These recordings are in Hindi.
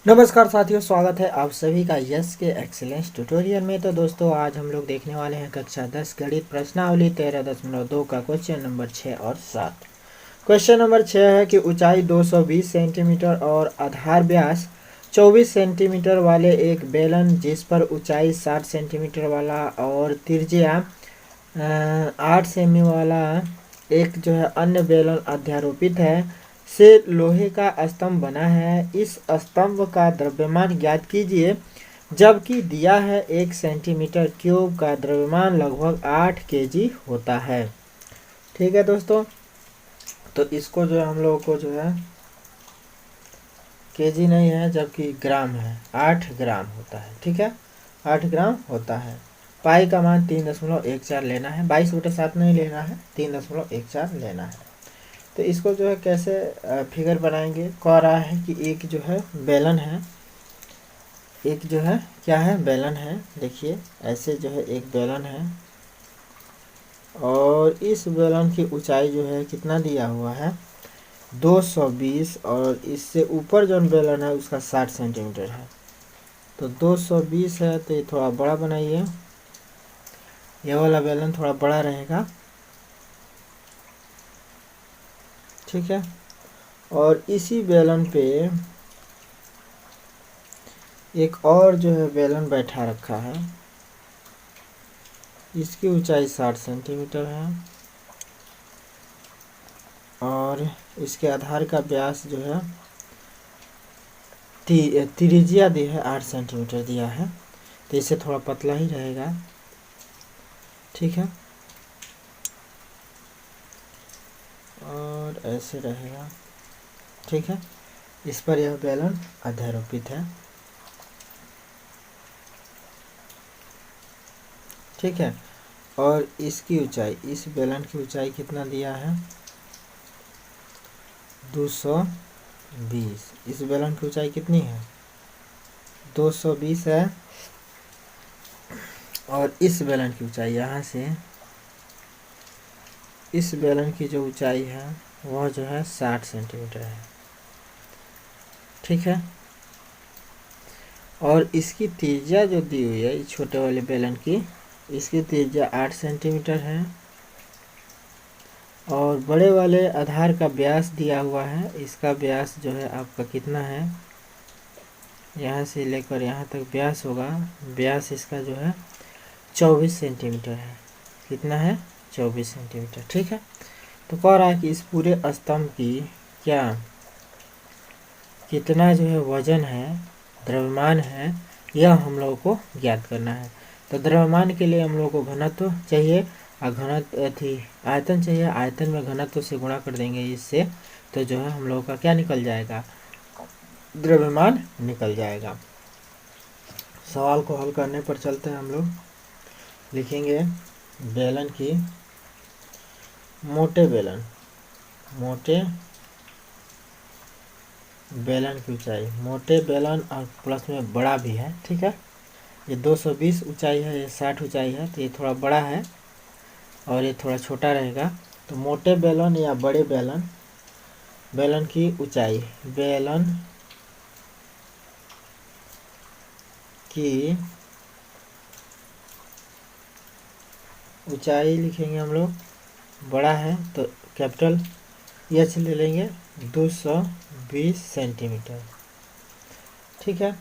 नमस्कार साथियों, स्वागत है आप सभी का यस के एक्सीलेंस ट्यूटोरियल में। तो दोस्तों आज हम लोग देखने वाले हैं कक्षा 10 गणित प्रश्नावली 13.2 का क्वेश्चन नंबर 6 और 7। क्वेश्चन नंबर 6 है कि ऊंचाई 220 सेंटीमीटर और आधार व्यास 24 सेंटीमीटर वाले एक बेलन जिस पर ऊंचाई 60 सेंटीमीटर वाला और त्रिज्या 8 सेमी वाला एक जो है अन्य बेलन अध्यारोपित है से लोहे का स्तंभ बना है। इस स्तंभ का द्रव्यमान ज्ञात कीजिए, जबकि दिया है 1 सेंटीमीटर क्यूब का द्रव्यमान लगभग 8 केजी होता है। ठीक है दोस्तों, तो इसको जो है हम लोगों को जो है केजी नहीं है जबकि ग्राम है, 8 ग्राम होता है। ठीक है, 8 ग्राम होता है। पाई का मान 3.14 लेना है, 22/7 नहीं लेना है, 3.14 लेना है। तो इसको जो है कैसे फिगर बनाएंगे। कह रहा है कि एक जो है बेलन है, एक जो है क्या है बेलन है। देखिए ऐसे जो है एक बेलन है और इस बेलन की ऊंचाई जो है कितना दिया हुआ है 220 और इससे ऊपर जो बेलन है उसका 60 सेंटीमीटर है। तो 220 है तो ये थोड़ा बड़ा बनाइए, ये वाला बेलन थोड़ा बड़ा रहेगा। ठीक है, और इसी बेलन पे एक और जो है बेलन बैठा रखा है, इसकी ऊंचाई 60 सेंटीमीटर है और इसके आधार का व्यास जो है त्रिज्या दी है 8 सेंटीमीटर दिया है, तो इससे थोड़ा पतला ही रहेगा। ठीक है, और ऐसे रहेगा। ठीक है, इस पर यह बेलन अध्यारोपित है। ठीक है, और इसकी ऊंचाई, इस बेलन की ऊंचाई कितना दिया है 220। इस बेलन की ऊंचाई कितनी है 220 है और इस बेलन की ऊंचाई यहाँ से इस बेलन की जो ऊंचाई है वह जो है 60 सेंटीमीटर है। ठीक है, और इसकी त्रिज्या जो दी हुई है इस छोटे वाले बेलन की, इसकी त्रिज्या 8 सेंटीमीटर है और बड़े वाले आधार का व्यास दिया हुआ है। इसका व्यास जो है आपका कितना है, यहाँ से लेकर यहाँ तक व्यास होगा, व्यास इसका जो है 24 सेंटीमीटर है। कितना है 24 सेंटीमीटर। ठीक है, तो कह रहा है कि इस पूरे स्तंभ की क्या कितना जो है वजन है, द्रव्यमान है, यह हम लोगों को ज्ञात करना है। तो द्रव्यमान के लिए हम लोगों को घनत्व चाहिए और घनत्व आयतन चाहिए, आयतन में घनत्व से गुणा कर देंगे इससे, तो जो है हम लोगों का क्या निकल जाएगा, द्रव्यमान निकल जाएगा। सवाल को हल करने पर चलते हैं हम लोग। लिखेंगे बेलन की मोटे बेलन की ऊंचाई, मोटे बेलन और प्लस में बड़ा भी है। ठीक है, ये 220 ऊंचाई है, ये 60 ऊंचाई है, तो ये थोड़ा बड़ा है और ये थोड़ा छोटा रहेगा। तो मोटे बेलन या बड़े बेलन की ऊंचाई, बेलन की ऊंचाई लिखेंगे हम लोग, बड़ा है तो कैपिटल एच ले लेंगे, 220 सेंटीमीटर। ठीक है,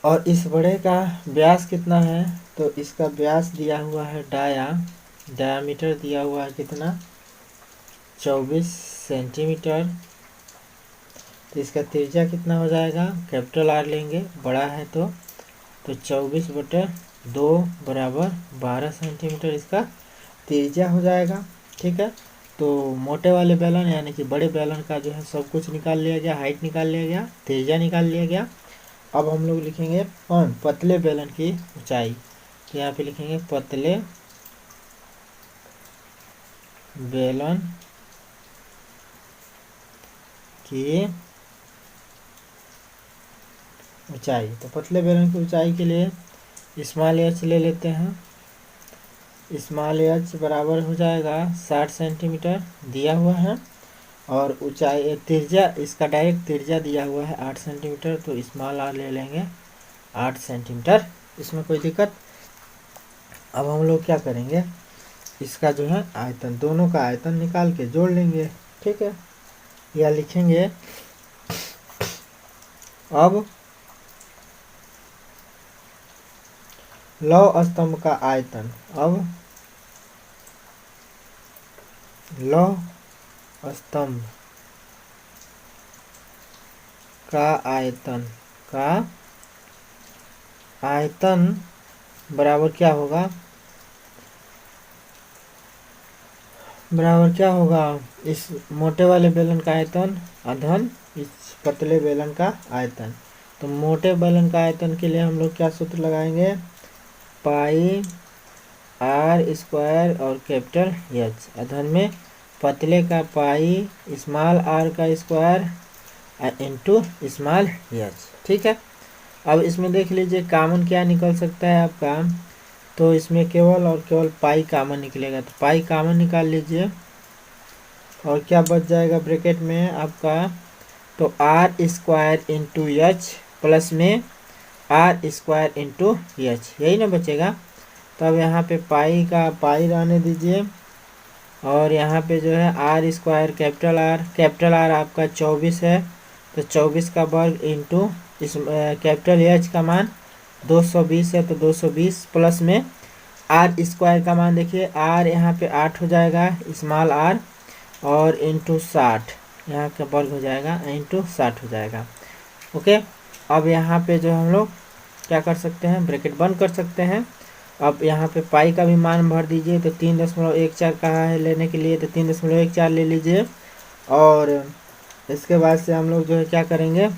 और इस बड़े का व्यास कितना है, तो इसका व्यास दिया हुआ है डायामीटर दिया हुआ है कितना 24 सेंटीमीटर। तो इसका त्रिज्या कितना हो जाएगा, कैपिटल आर लेंगे, बड़ा है तो 24/2 बराबर 12 सेंटीमीटर इसका त्रिज्या हो जाएगा। ठीक है, तो मोटे वाले बेलन यानी कि बड़े बेलन का जो है सब कुछ निकाल लिया गया, हाइट निकाल लिया गया, त्रिज्या निकाल लिया गया। अब हम लोग लिखेंगे पतले बेलन की ऊंचाई। तो यहाँ पे लिखेंगे पतले बेलन की ऊंचाई। तो पतले बेलन की ऊंचाई के लिए स्मॉल एच ले लेते हैं। स्मॉल एच बराबर हो जाएगा 60 सेंटीमीटर दिया हुआ है और ऊंचाई त्रिज्या, इसका डायरेक्ट त्रिज्या दिया हुआ है 8 सेंटीमीटर, तो स्मॉल आर ले लेंगे 8 सेंटीमीटर, इसमें कोई दिक्कत। अब हम लोग क्या करेंगे, इसका जो है आयतन, दोनों का आयतन निकाल के जोड़ लेंगे। ठीक है, या लिखेंगे अब लौह स्तंभ का आयतन, अब लौह स्तंभ का आयतन बराबर क्या होगा, इस मोटे वाले बेलन का आयतन अधन इस पतले बेलन का आयतन। तो मोटे बेलन का आयतन के लिए हम लोग क्या सूत्र लगाएंगे, पाई आर स्क्वायर और कैपिटल एच, अधन में पतले का पाई स्मॉल आर का स्क्वायर इंटू स्मॉल एच। ठीक है, अब इसमें देख लीजिए कॉमन क्या निकल सकता है आपका, तो इसमें केवल और केवल पाई कॉमन निकलेगा, तो पाई कॉमन निकाल लीजिए और क्या बच जाएगा ब्रैकेट में आपका, तो R square into H plus में आर स्क्वायर इंटू एच, यही ना बचेगा। तो अब यहाँ पे पाई का पाई रहने दीजिए और यहाँ पे जो है आर स्क्वायर कैपिटल आर आपका 24 है, तो 24 का वर्ग इंटू इस कैपिटल एच का मान 220 है, तो 220 प्लस में आर स्क्वायर का मान देखिए, आर यहाँ पे 8 हो जाएगा स्मॉल आर और इंटू 60, यहाँ का वर्ग हो जाएगा इंटू 60 हो जाएगा। ओके, अब यहाँ पे जो हम लोग क्या कर सकते हैं, ब्रैकेट बंद कर सकते हैं। अब यहाँ पे पाई का भी मान भर दीजिए, तो 3.14 कहा है लेने के लिए, तो 3.14 ले लीजिए। और इसके बाद से हम लोग जो है क्या करेंगे,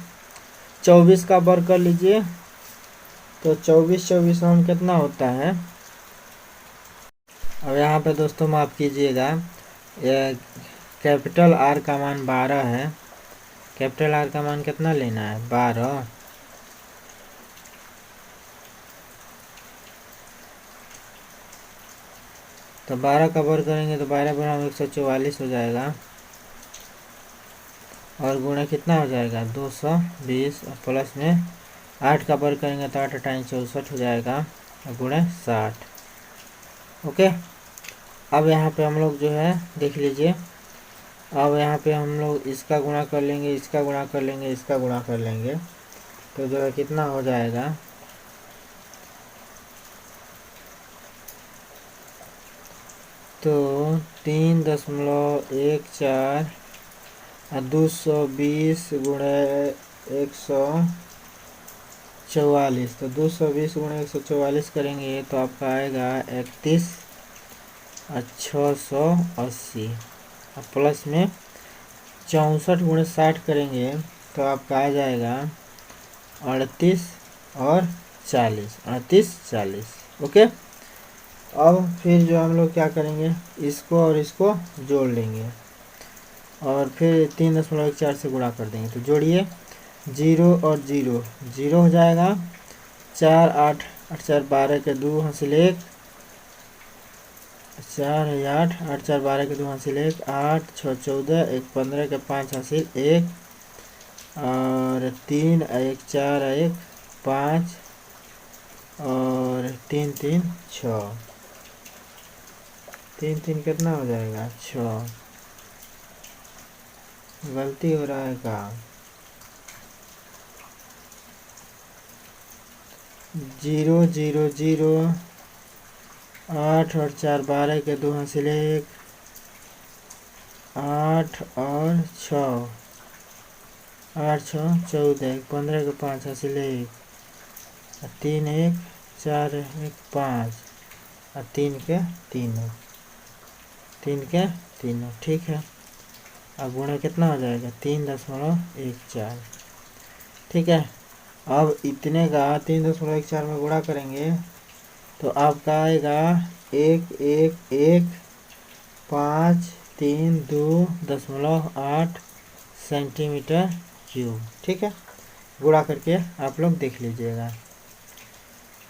24 का वर्ग कर लीजिए, तो 24 हम कितना होता है। अब यहाँ पे दोस्तों माफ़ कीजिएगा, कैपिटल आर का मान 12 है, कैपिटल आर का मान कितना लेना है 12, तो 12 का वर्ग करेंगे तो 12 बना 144 हो जाएगा और गुणा कितना हो जाएगा 220 और प्लस में 8 का वर्ग करेंगे तो 8 टाइम 64 हो जाएगा और गुणा 60। ओके, अब यहाँ पे हम लोग जो है देख लीजिए, अब यहाँ पे हम लोग इसका गुणा कर लेंगे, इसका गुणा कर लेंगे, इसका गुणा कर लेंगे, तो जो है कितना हो जाएगा, तो 3.14 और 220 गुणे 144, तो 220 गुणे 144 करेंगे तो आपका आएगा 31,680 और प्लस में 64 गुणे 60 करेंगे तो आपका आ जाएगा 38 और 40। ओके, अब फिर जो हम लोग क्या करेंगे, इसको और इसको जोड़ लेंगे और फिर 3.14 से गुणा कर देंगे, तो जोड़िए 0 और 0 0 हो जाएगा, 4 8 8 4 12 के 2 हासिल 1, 4 8 8 4 12 के 2 हासिल 1, 8 6 14 1 15 के 5 हासिल 1 और 3 1 4 1 5 और 3 3 6, 3 3 कितना हो जाएगा 6, गलती हो रहा है का, 0 0 0 8 और 4 12 के 2 हासिल 1, 8 और 6 8 6 14 1 15 के 5 हासिल 1 3 1 4 1 5 और 3 के तीनों। ठीक है, अब गुणा कितना हो जाएगा 3.14। ठीक है, अब इतने का 3.14 में गुणा करेंगे तो आपका आएगा 111532.8 सेंटीमीटर क्यूब। ठीक है, गुणा करके आप लोग देख लीजिएगा।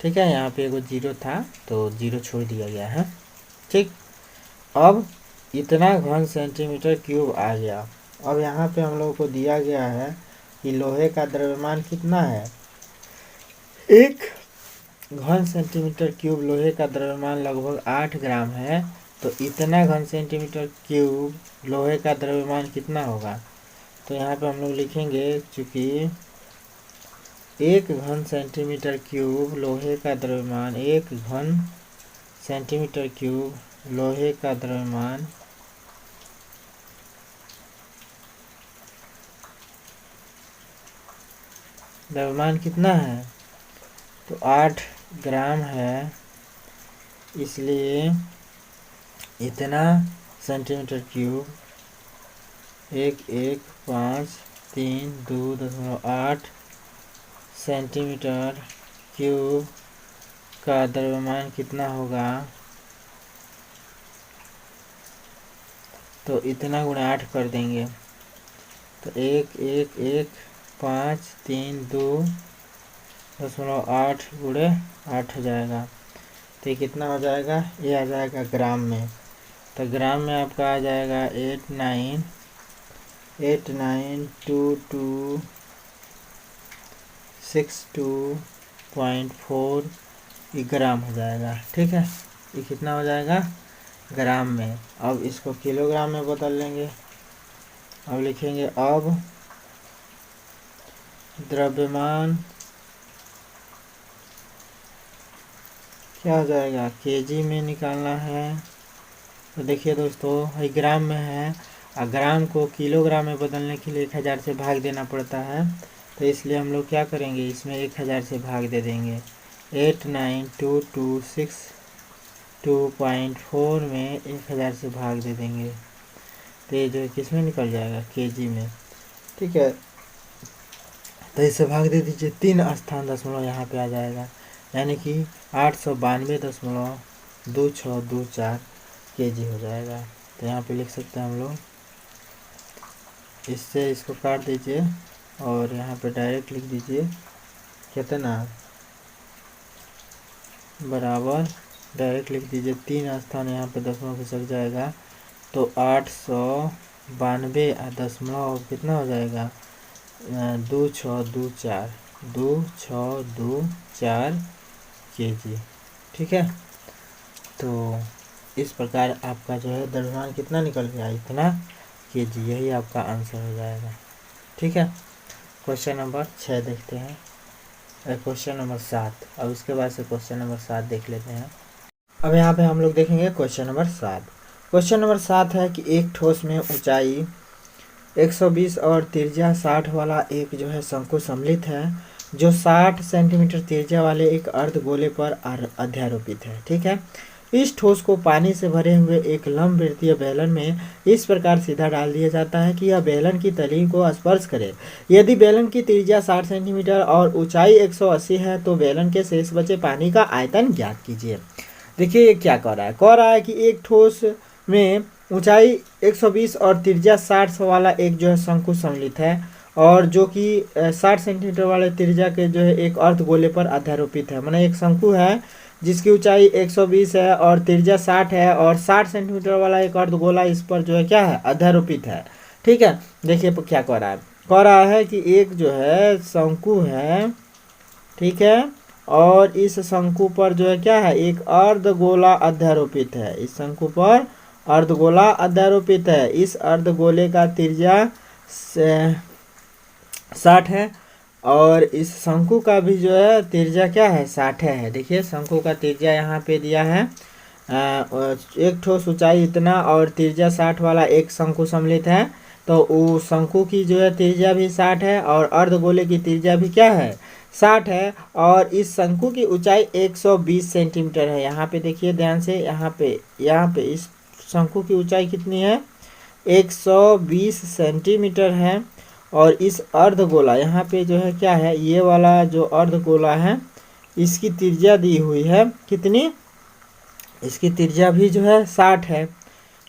ठीक है, यहाँ पे एगो 0 था तो 0 छोड़ दिया गया है। ठीक, अब इतना घन सेंटीमीटर क्यूब आ गया। अब यहाँ पे हम लोगों को दिया गया है कि लोहे का द्रव्यमान कितना है। 1 घन सेंटीमीटर क्यूब लोहे का द्रव्यमान लगभग 8 ग्राम है, तो इतना घन सेंटीमीटर क्यूब लोहे का द्रव्यमान कितना होगा। तो यहाँ पे हम लोग लिखेंगे, चूँकि 1 घन सेंटीमीटर क्यूब लोहे का द्रव्यमान 1 घन सेंटीमीटर क्यूब लोहे का द्रव्यमान कितना है, तो 8 ग्राम है, इसलिए इतना सेंटीमीटर क्यूब 1153.2.8 सेंटीमीटर क्यूब का द्रव्यमान कितना होगा, तो इतना गुणा 8 कर देंगे, तो 1153.2.8 गुणे 8 हो जाएगा। तो ये कितना हो जाएगा, ये आ जाएगा ग्राम में। तो ग्राम में आपका आ जाएगा 892262.4 ग्राम हो जाएगा। ठीक है, ये कितना हो जाएगा, ग्राम में। अब इसको किलोग्राम में बदल लेंगे। अब लिखेंगे, अब द्रव्यमान क्या हो जाएगा, केजी में निकालना है। तो देखिए दोस्तों, ये ग्राम में है और ग्राम को किलोग्राम में बदलने के लिए 1000 से भाग देना पड़ता है। तो इसलिए हम लोग क्या करेंगे, इसमें 1000 से भाग दे देंगे। 892262.4 में 1000 से भाग दे देंगे, तो ये जो किस में निकल जाएगा, केजी में। ठीक है, तो इसे भाग दे दीजिए, 3 स्थान दशमलव यहाँ पे आ जाएगा, यानी कि 892.2624 केजी हो जाएगा। तो यहाँ पे लिख सकते हैं हम लोग, इससे इसको काट दीजिए और यहाँ पे डायरेक्ट लिख दीजिए कितना बराबर, डायरेक्ट लिख दीजिए, 3 स्थान यहाँ पे दशमलव खिसक जाएगा, तो 892.26 कितना हो जाएगा, 2624 केजी। ठीक है, तो इस प्रकार आपका जो है द्रव्यमान कितना निकल गया, इतना केजी, यही आपका आंसर हो जाएगा। ठीक है, क्वेश्चन नंबर 6 देखते हैं, क्वेश्चन नंबर 7, और उसके बाद से क्वेश्चन नंबर 7 देख लेते हैं। अब यहाँ पे हम लोग देखेंगे क्वेश्चन नंबर 7। क्वेश्चन नंबर 7 है कि एक ठोस में ऊंचाई 120 और त्रिज्या 60 वाला एक जो है शंकु सम्मिलित है, जो 60 सेंटीमीटर त्रिज्या वाले एक अर्धगोले पर अध्यारोपित है। ठीक है, इस ठोस को पानी से भरे हुए एक लंबवृत्तीय बेलन में इस प्रकार सीधा डाल दिया जाता है कि यह बेलन की तली को स्पर्श करे। यदि बेलन की त्रिज्या 60 सेंटीमीटर और ऊंचाई 180 है, तो बेलन के शेष बचे पानी का आयतन ज्ञात कीजिए। देखिए ये क्या कह रहा है कि एक ठोस में ऊंचाई 120 और त्रिज्या 60 वाला एक जो है शंकु सम्मिलित है, और जो कि 60 सेंटीमीटर वाले त्रिज्या के जो है एक अर्धगोले पर अध्यारोपित है। माने एक शंकु है जिसकी ऊंचाई 120 है और त्रिज्या 60 है, और 60 सेंटीमीटर वाला एक अर्धगोला इस पर जो है क्या है, अध्यारोपित है। ठीक है, देखिए क्या कह रहा है कि एक जो है शंकु है, ठीक है, और इस शंकु पर जो है क्या है, एक अर्धगोला अध्यारोपित है। इस शंकु पर अर्धगोला अध्यारोपित है। इस अर्धगोले का त्रिज्या 60 है, और इस शंकु का भी जो है त्रिज्या क्या है, 60 है। देखिए शंकु का त्रिज्या यहाँ पे दिया है, एक ठोस ऊंचाई इतना और त्रिज्या 60 वाला एक शंकु सम्मिलित है, तो उस शंकु की जो है त्रिज्या भी 60 है और अर्धगोले की त्रिज्या भी क्या है, 60 है, और इस शंकु की ऊंचाई 120 सेंटीमीटर है। यहाँ पे देखिए ध्यान से, यहाँ पे इस शंकु की ऊंचाई कितनी है, 120 सेंटीमीटर है, और इस अर्धगोला यहाँ पे जो है क्या है, ये वाला जो अर्धगोला है इसकी त्रिज्या दी हुई है कितनी, इसकी त्रिज्या भी जो है 60 है,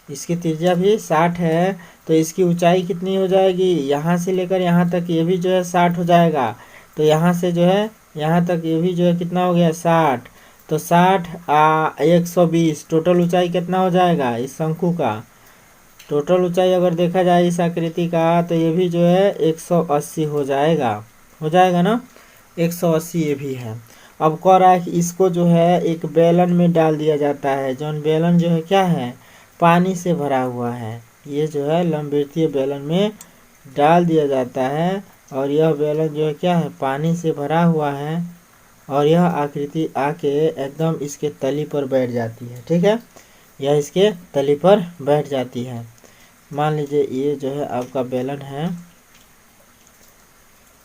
इसकी त्रिज्या भी 60 है, तो इसकी ऊंचाई कितनी हो जाएगी, यहाँ से लेकर यहाँ तक ये भी जो है 60 हो जाएगा। तो यहाँ से जो है यहाँ तक ये भी जो है कितना हो गया, 60, तो 60 120 टोटल ऊंचाई कितना हो जाएगा इस शंकु का, टोटल ऊंचाई अगर देखा जाए इस आकृति का तो ये भी जो है 180 हो जाएगा ना, 180 ये भी है। अब कह रहा है कि इसको जो है एक बेलन में डाल दिया जाता है, जो बेलन जो है क्या है, पानी से भरा हुआ है। ये जो है लंबवृत्तीय बेलन में डाल दिया जाता है और यह बेलन जो है क्या है, पानी से भरा हुआ है और यह आकृति आके एकदम इसके तली पर बैठ जाती है। ठीक है, यह इसके तली पर बैठ जाती है। मान लीजिए ये जो है आपका बेलन है,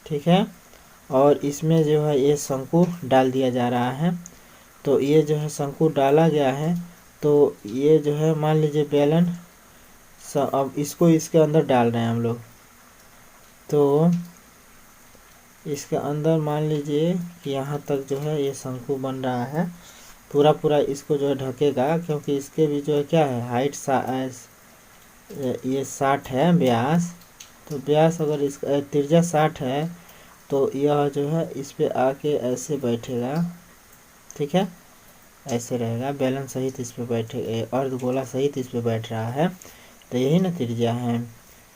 ठीक है, और इसमें जो है ये शंकु डाल दिया जा रहा है। तो ये जो है शंकु डाला गया है, तो ये जो है मान लीजिए बेलन, अब इसको इसके अंदर डाल रहे हैं हम लोग। तो इसके अंदर मान लीजिए कि यहाँ तक जो है ये शंकु बन रहा है, पूरा इसको जो है ढकेगा, क्योंकि इसके भी जो है क्या है हाइट ये 60 है व्यास। तो व्यास अगर इसका त्रिज्या 60 है तो यह जो है इस पे आके ऐसे बैठेगा। ठीक है, ऐसे रहेगा, बेलन सहित इस पे बैठे, अर्धगोला सहित इस पे बैठ रहा है। तो यही ना त्रिज्या है।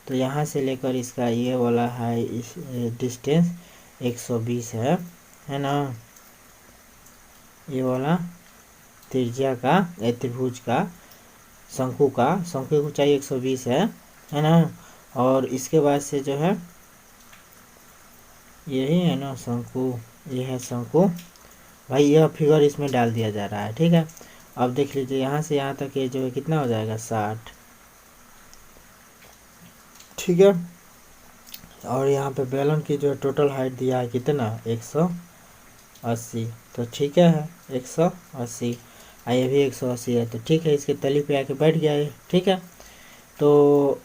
तो यहाँ से लेकर इसका ये वाला है इस डिस्टेंस 120 है ना। ये वाला त्रिज्या का त्रिभुज का शंकु की ऊंचाई 120 है ना। और इसके बाद से जो है यही है ना शंकु, ये है शंकु भाई। यह फिगर इसमें डाल दिया जा रहा है। ठीक है, अब देख लीजिए यहाँ से यहाँ तक ये जो है कितना हो जाएगा 60। ठीक है, और यहाँ पे बेलन की जो है टोटल हाइट दिया है कितना 180। तो ठीक है 180, ये भी 180 है। तो ठीक है, इसके तली पे आके बैठ गया है। ठीक है, तो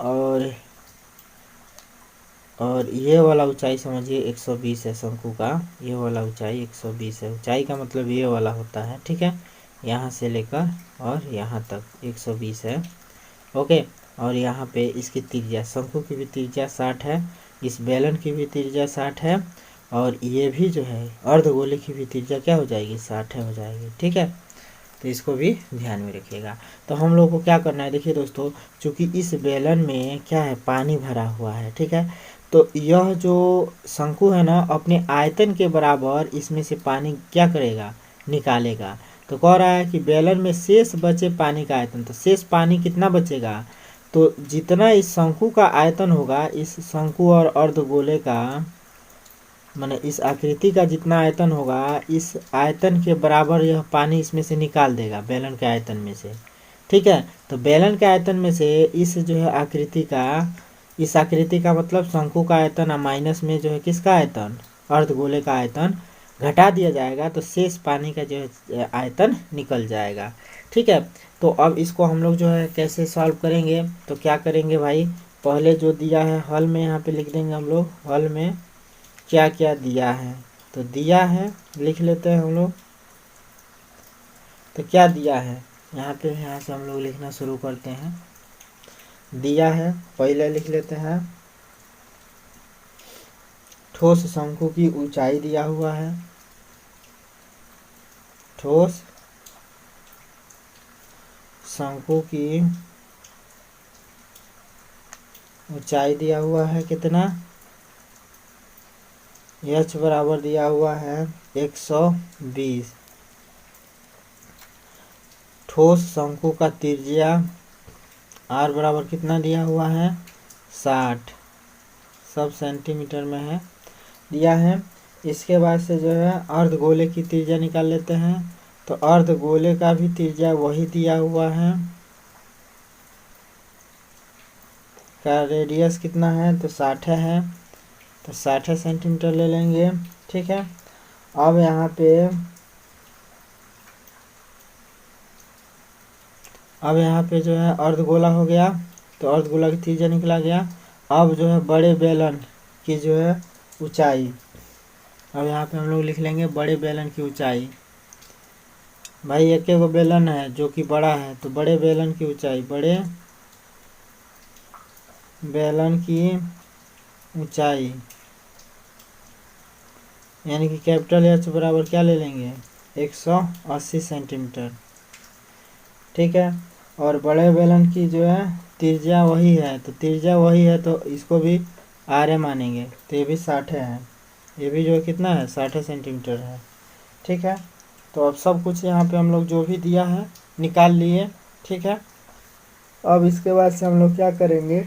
और ये वाला ऊंचाई समझिए 120 है शंकु का, ये वाला ऊंचाई 120 है। ऊंचाई का मतलब ये वाला होता है। ठीक है, यहाँ से लेकर और यहाँ तक 120 है। ओके, और यहाँ पे इसकी त्रिज्या, शंकु की भी त्रिज्या 60 है, इस बेलन की भी त्रिज्या 60 है, और ये भी जो है अर्धगोले की भी त्रिज्या क्या हो जाएगी 60 हो जाएगी। ठीक है, तो इसको भी ध्यान में रखिएगा। तो हम लोग को क्या करना है, देखिए दोस्तों, चूंकि इस बेलन में क्या है पानी भरा हुआ है। ठीक है, तो यह जो शंकु है ना अपने आयतन के बराबर इसमें से पानी क्या करेगा, निकालेगा। तो कह रहा है कि बेलन में शेष बचे पानी का आयतन, तो शेष पानी कितना बचेगा, तो जितना इस शंकु का आयतन होगा, इस शंकु और अर्धगोले का माने इस आकृति का जितना आयतन होगा, इस आयतन के बराबर यह पानी इसमें से निकाल देगा बेलन के आयतन में से। ठीक है, तो बेलन के आयतन में से इस जो है आकृति का मतलब शंकु का आयतन माइनस में जो है किसका आयतन, अर्धगोले का आयतन घटा दिया जाएगा, तो शेष पानी का जो है आयतन निकल जाएगा। ठीक है, तो अब इसको हम लोग जो है कैसे सॉल्व करेंगे, तो क्या करेंगे भाई, पहले जो दिया है हल में यहाँ पे लिख देंगे हम लोग, हल में क्या क्या दिया है। तो दिया है लिख लेते हैं हम लोग। तो क्या दिया है यहाँ पे, यहाँ से हम लोग लिखना शुरू करते हैं। दिया है पहले लिख लेते हैं, ठोस शंकु की ऊंचाई दिया हुआ है, ठोस शंकु की ऊंचाई दिया हुआ है कितना, h बराबर दिया हुआ है 120। ठोस शंकु का त्रिज्या r बराबर कितना दिया हुआ है 60, सब सेंटीमीटर में है दिया है। इसके बाद से जो है अर्धगोले की त्रिज्या निकाल लेते हैं। तो अर्धगोले का भी त्रिज्या वही दिया हुआ है, का रेडियस कितना है तो 60 है, तो 60 सेंटीमीटर ले लेंगे। ठीक है, अब यहाँ पे जो है अर्धगोला हो गया, तो अर्धगोला की त्रिज्या निकला गया। अब जो है बड़े बेलन की जो है ऊंचाई, अब यहाँ पे हम लोग लिख लेंगे बड़े बेलन की ऊंचाई। भाई एक गो बेलन है जो कि बड़ा है, तो बड़े बेलन की ऊंचाई, बड़े बेलन की ऊंचाई यानी कि कैपिटल H बराबर क्या ले लेंगे 180 सेंटीमीटर। ठीक है, और बड़े बेलन की जो है त्रिज्या वही है, तो त्रिज्या वही है तो इसको भी आर मानेंगे, तो ये भी 60 है, ये भी जो है कितना है 60 सेंटीमीटर है। ठीक है, तो अब सब कुछ यहाँ पे हम लोग जो भी दिया है निकाल लिए। ठीक है, अब इसके बाद से हम लोग क्या करेंगे,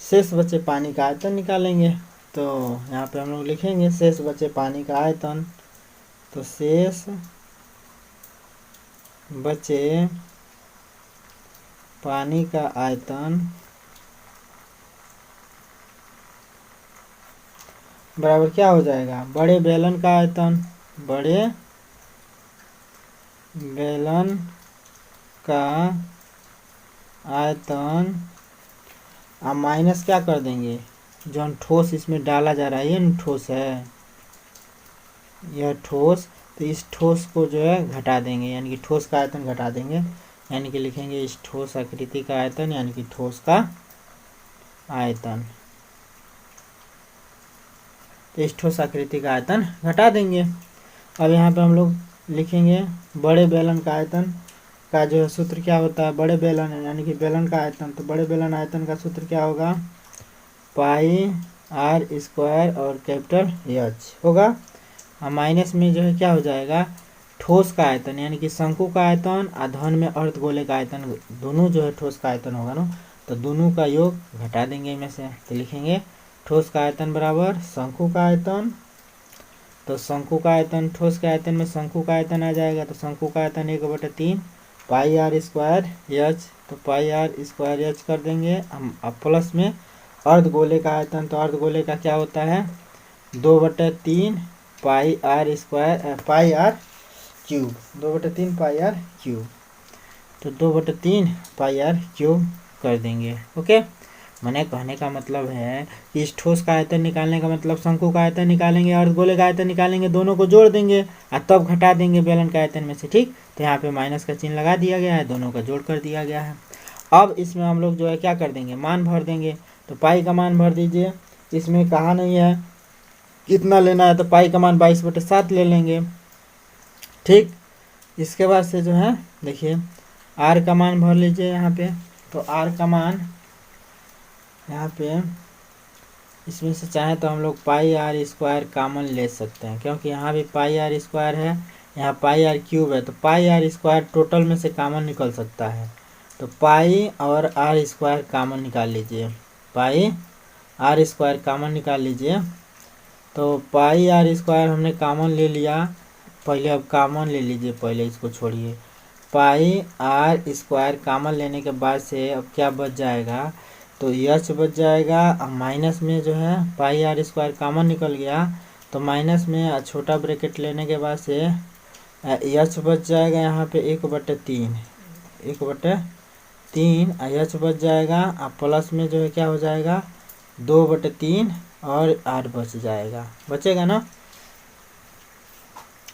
शेष बचे पानी का आयतन निकालेंगे। तो यहाँ पे हम लोग लिखेंगे शेष बचे पानी का आयतन, तो शेष बचे पानी का आयतन बराबर क्या हो जाएगा, बड़े बेलन का आयतन, बड़े बेलन का आयतन, अब माइनस क्या कर देंगे, जो हम ठोस इसमें डाला जा रहा है ये ठोस है, यह ठोस, तो इस ठोस को जो है घटा देंगे, यानी कि ठोस का आयतन घटा देंगे, यानी कि लिखेंगे इस ठोस आकृति का आयतन, यानी कि ठोस का आयतन, तो इस ठोस आकृति का आयतन घटा देंगे। अब यहाँ पे हम लोग लिखेंगे बड़े बेलन का आयतन का जो है सूत्र क्या होता है, बड़े बेलन यानी कि बेलन का आयतन, तो बड़े बेलन आयतन का सूत्र क्या होगा, पाई आर स्क्वायर और कैपिटल एच होगा। और माइनस में जो है क्या हो जाएगा, ठोस का आयतन यानी कि शंकु का आयतन और धन में अर्धगोले का आयतन, दोनों जो है ठोस का आयतन होगा ना, तो दोनों का योग घटा देंगे इनमें से, तो लिखेंगे ठोस का आयतन बराबर शंकु का आयतन, तो शंकु का आयतन, ठोस के आयतन में शंकु का आयतन आ जाएगा, तो शंकु का आयतन 1/3 पाई आर स्क्वायर एच, तो पाई आर स्क्वायर एच कर देंगे हम। अब प्लस में अर्धगोले का आयतन, तो अर्धगोले का क्या होता है 2/3 pi r square pi r cube, 2/3 pi r cube, तो 2/3 पाई आर क्यूब कर देंगे। ओके, मैंने कहने का मतलब है कि इस ठोस का आयतन निकालने का मतलब शंकु का आयतन निकालेंगे, अर्धगोले का आयतन निकालेंगे, दोनों को जोड़ देंगे और तब घटा देंगे बेलन का आयतन में से। ठीक, तो यहाँ पे माइनस का चिन्ह लगा दिया गया है, दोनों का जोड़ कर दिया गया है। अब इसमें हम लोग जो है क्या कर देंगे, मान भर देंगे, तो पाई का मान भर दीजिए, इसमें कहा नहीं है कितना लेना है, तो पाई का मान 22/7 ले लेंगे। ठीक, इसके बाद से जो है देखिए आर का मान भर लीजिए यहाँ पे, तो आर का मान यहाँ पे इसमें से चाहे तो हम लोग पाई आर स्क्वायर कॉमन ले सकते हैं, क्योंकि यहाँ भी पाई आर स्क्वायर है, यहाँ पाई आर क्यूब है, तो पाई आर स्क्वायर टोटल में से कॉमन निकल सकता है, तो पाई और आर स्क्वायर कॉमन निकाल लीजिए, पाई आर स्क्वायर कॉमन निकाल लीजिए। तो पाई आर स्क्वायर हमने कॉमन ले लिया पहले, अब कॉमन ले लीजिए पहले, इसको छोड़िए, पाई आर स्क्वायर कॉमन लेने के बाद से अब क्या बच जाएगा, तो एच बच जाएगा, और माइनस में जो है पाई आर स्क्वायर कॉमन निकल गया, तो माइनस में छोटा ब्रैकेट लेने के बाद से एच बच जाएगा यहाँ पे 1/3 एच बच जाएगा, और प्लस में जो है क्या हो जाएगा 2/3 और आर बच जाएगा, बचेगा ना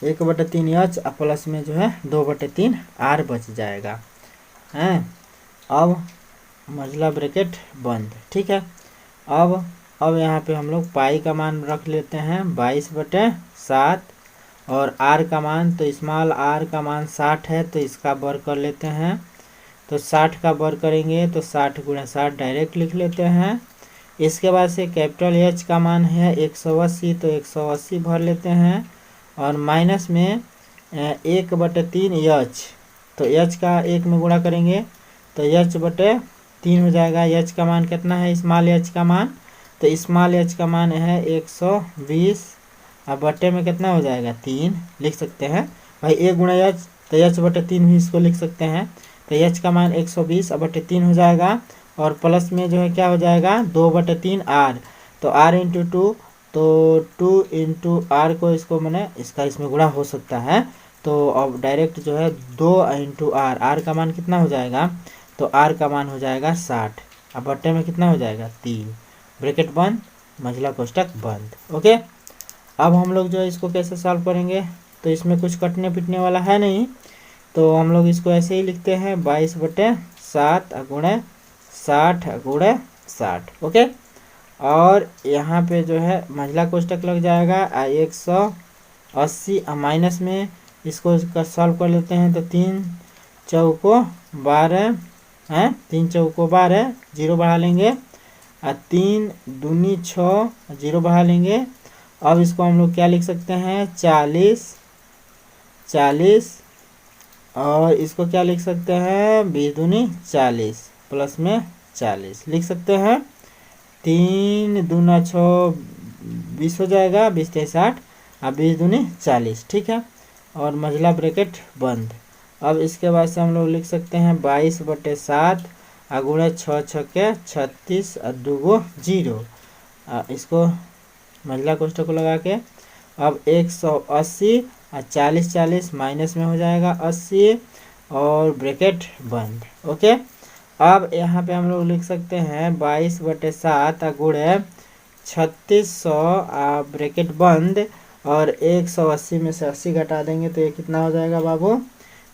1/3 एच और प्लस में जो है 2/3 आर बच जाएगा हैं। अब मझला ब्रैकेट बंद। ठीक है, अब यहाँ पे हम लोग पाई का मान रख लेते हैं 22/7 और आर का मान, तो स्मॉल आर का मान 60 है, तो इसका वर्ग कर लेते हैं, तो 60 का वर्ग करेंगे तो 60 × 60 डायरेक्ट लिख लेते हैं। इसके बाद से कैपिटल एच का मान है 180, तो 180 भर लेते हैं, और माइनस में 1/3 एच, तो एच का 1 में गुणा करेंगे तो एच/3 हो जाएगा। एच का मान कितना है, स्मॉल एच का मान, तो स्मॉल एच का मान है 120, अब बटे में कितना हो जाएगा 3 लिख सकते हैं भाई, 1 × एच, तो एच/3 भी इसको लिख सकते हैं, तो एच का मान 120/3 हो जाएगा, और प्लस में जो है क्या हो जाएगा 2/3 आर, तो आर इंटू 2, तो 2 × आर को इसको मैंने इसका इसमें गुणा हो सकता है, तो अब डायरेक्ट जो है 2 × आर, आर का मान कितना हो जाएगा, तो आर का मान हो जाएगा 60, अब बट्टे में कितना हो जाएगा 3, ब्रैकेट बंद, मझला कोष्टक बंद। ओके, अब हम लोग जो है इसको कैसे सॉल्व करेंगे, तो इसमें कुछ कटने पिटने वाला है नहीं, तो हम लोग इसको ऐसे ही लिखते हैं 22/7 × 60 × 60। ओके, और यहाँ पे जो है मझला कोष्टक लग जाएगा 180, माइनस में इसको सॉल्व कर लेते हैं, तो 3 × 4 = 12 हैं, 3 चौको 12, 0 बढ़ा लेंगे, और 3 दूनी 6, 0 बढ़ा लेंगे। अब इसको हम लोग क्या लिख सकते हैं, 40, और इसको क्या लिख सकते हैं, 20 दूनी 40 प्लस में 40 लिख सकते हैं। 3 दूना 6, 20 हो जाएगा, 20 तेईस 60, और 20 दूनी 40, ठीक है। और मझला ब्रैकेट बंद। अब इसके बाद से हम लोग लिख सकते हैं 22/7, गुणे 6 छक्के 36, और 2 0। इसको मझला कोष्ठक को लगा के अब 180, और 40 माइनस में हो जाएगा 80, और ब्रैकेट बंद। ओके, अब यहाँ पे हम लोग लिख सकते हैं 22/7 गुणे 3600, ब्रैकेट बंद, और 180 में से 80 घटा देंगे तो ये कितना हो जाएगा बाबू,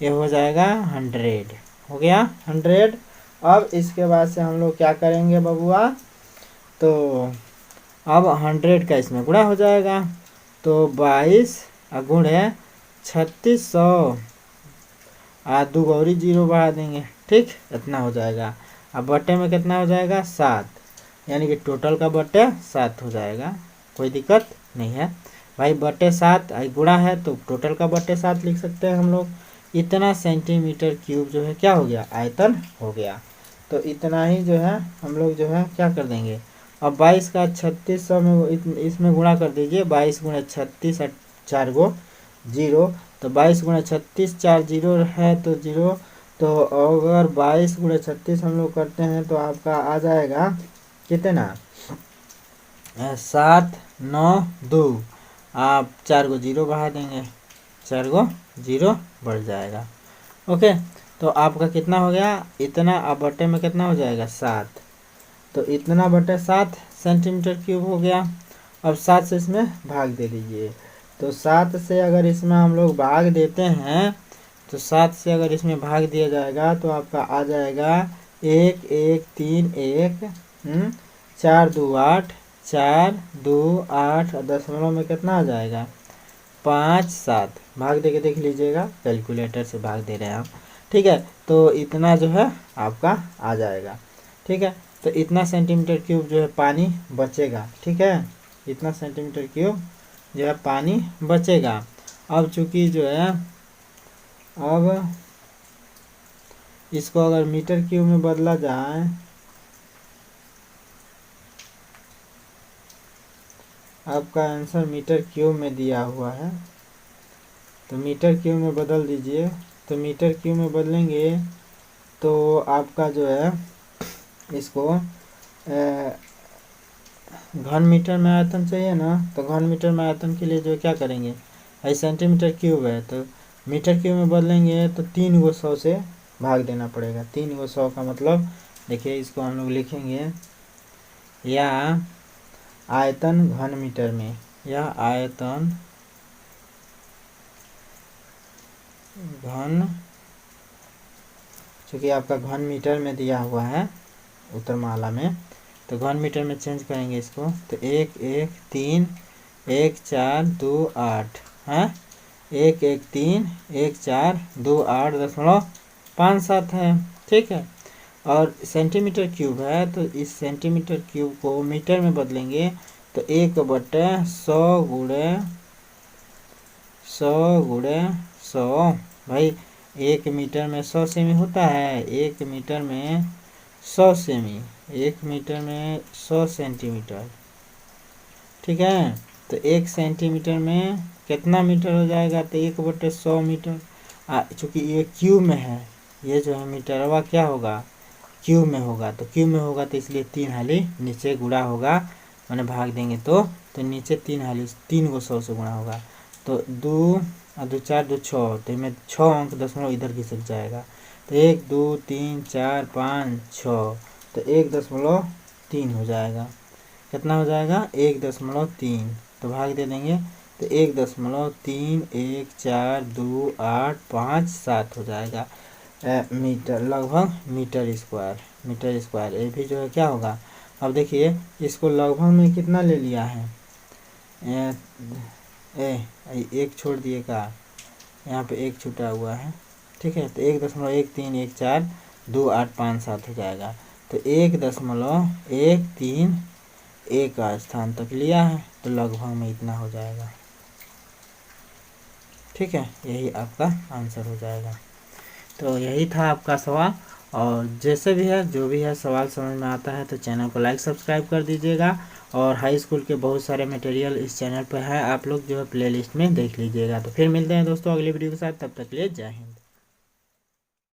ये हो जाएगा 100, हो गया 100। अब इसके बाद से हम लोग क्या करेंगे बबुआ, तो अब 100 का इसमें गुणा हो जाएगा, तो 22 गुणे 3600, 2 गौरी 0 बढ़ा देंगे, ठीक, इतना हो जाएगा। अब बट्टे में कितना हो जाएगा, 7, यानी कि टोटल का बट्टे 7 हो जाएगा, कोई दिक्कत नहीं है भाई। बट्टे 7 गुणा है तो टोटल का बट्टे 7 लिख सकते हैं हम लोग। इतना सेंटीमीटर क्यूब जो है क्या हो गया, आयतन हो गया। तो इतना ही जो है हम लोग जो है क्या कर देंगे, अब 22 का 3600 में इसमें गुणा कर दीजिए, 22 गुणे 36 और 4 गो 0, तो 22 गुणे 36 4 0 है तो 0, तो अगर 22 गुणे 36 हम लोग करते हैं तो आपका आ जाएगा कितना, 7 9 2, आप 4 गो 0 बढ़ा देंगे, 4 गो 0 बढ़ जाएगा। ओके, तो आपका कितना हो गया, इतना, अब बट्टे में कितना हो जाएगा, 7, तो इतना बटे 7 सेंटीमीटर क्यूब हो गया। अब 7 से इसमें भाग दे दीजिए, तो 7 से अगर इसमें हम लोग भाग देते हैं, तो 7 से अगर इसमें भाग दिया जाएगा तो आपका आ जाएगा 1 1 3 1, 4 2 8, 4 2 8, दशमलव में कितना आ जाएगा, 5 7, भाग दे के देख लीजिएगा, कैलकुलेटर से भाग दे रहे हैं हम, ठीक है। तो इतना जो है आपका आ जाएगा, ठीक है। तो इतना सेंटीमीटर क्यूब जो है पानी बचेगा, ठीक है, इतना सेंटीमीटर क्यूब जो है पानी बचेगा। अब चूंकि जो है, अब इसको अगर मीटर क्यूब में बदला जाए, आपका आंसर मीटर क्यूब में दिया हुआ है, तो मीटर क्यूब में बदल दीजिए। तो मीटर क्यूब में बदलेंगे तो आपका जो है इसको घन मीटर में आयतन चाहिए ना, तो घन मीटर में आयतन के लिए जो क्या करेंगे, भाई सेंटीमीटर क्यूब है तो मीटर क्यूब में बदलेंगे तो 3 गो 100 से भाग देना पड़ेगा। 3 गो 100 का मतलब देखिए, इसको हम लोग लिखेंगे, या आयतन घन मीटर में, या आयतन घन, चूँकि आपका घन मीटर में दिया हुआ है उत्तरमाला में, तो घन मीटर में चेंज करेंगे इसको, तो 1 1 3 1 4 2 8 है, 1 1 3 1 4 2 8 .57 है, ठीक है। और सेंटीमीटर क्यूब है तो इस सेंटीमीटर क्यूब को मीटर में बदलेंगे तो 1/100 गुणे 100 भाई 1 मीटर में 100 सेमी होता है, 1 मीटर में 100 सेमी, 1 मीटर में 100 सेंटीमीटर, ठीक है। तो 1 सेंटीमीटर में कितना मीटर हो जाएगा, तो 1/100 मीटर। चूँकि ये क्यूब में है, ये जो है मीटर अब क्या होगा, क्यूब में होगा, तो क्यूब में होगा तो इसलिए 3 हाली नीचे गुणा होगा, मैंने भाग देंगे तो नीचे 3 हाली 3 को 100 से गुणा होगा, तो 2 और 2 4 2 6, तो इनमें 6 अंक दशमलव इधर खिसक जाएगा, तो 1 2 3 4 5 6, तो 1.3 हो जाएगा, कितना हो जाएगा 1.3, तो भाग दे देंगे तो 1.3 1 4 2 8 5 7 हो जाएगा मीटर, लगभग मीटर स्क्वायर। ये भी जो है क्या होगा, अब देखिए इसको लगभग में कितना ले लिया है, एक छोड़ दिए का, यहाँ पे एक छूटा हुआ है, ठीक है। तो 1.1314 2 8 5 7 हो जाएगा। तो 1.131 का स्थान तक लिया है, तो लगभग में इतना हो जाएगा। ठीक है, यही आपका आंसर हो जाएगा। तो यही था आपका सवाल। और जैसे भी है, जो भी है, सवाल समझ में आता है तो चैनल को लाइक सब्सक्राइब कर दीजिएगा। और हाई स्कूल के बहुत सारे मटेरियल इस चैनल पर है, आप लोग जो है प्लेलिस्ट में देख लीजिएगा। तो फिर मिलते हैं दोस्तों अगली वीडियो के साथ, तब तक के लिए जय हिंद।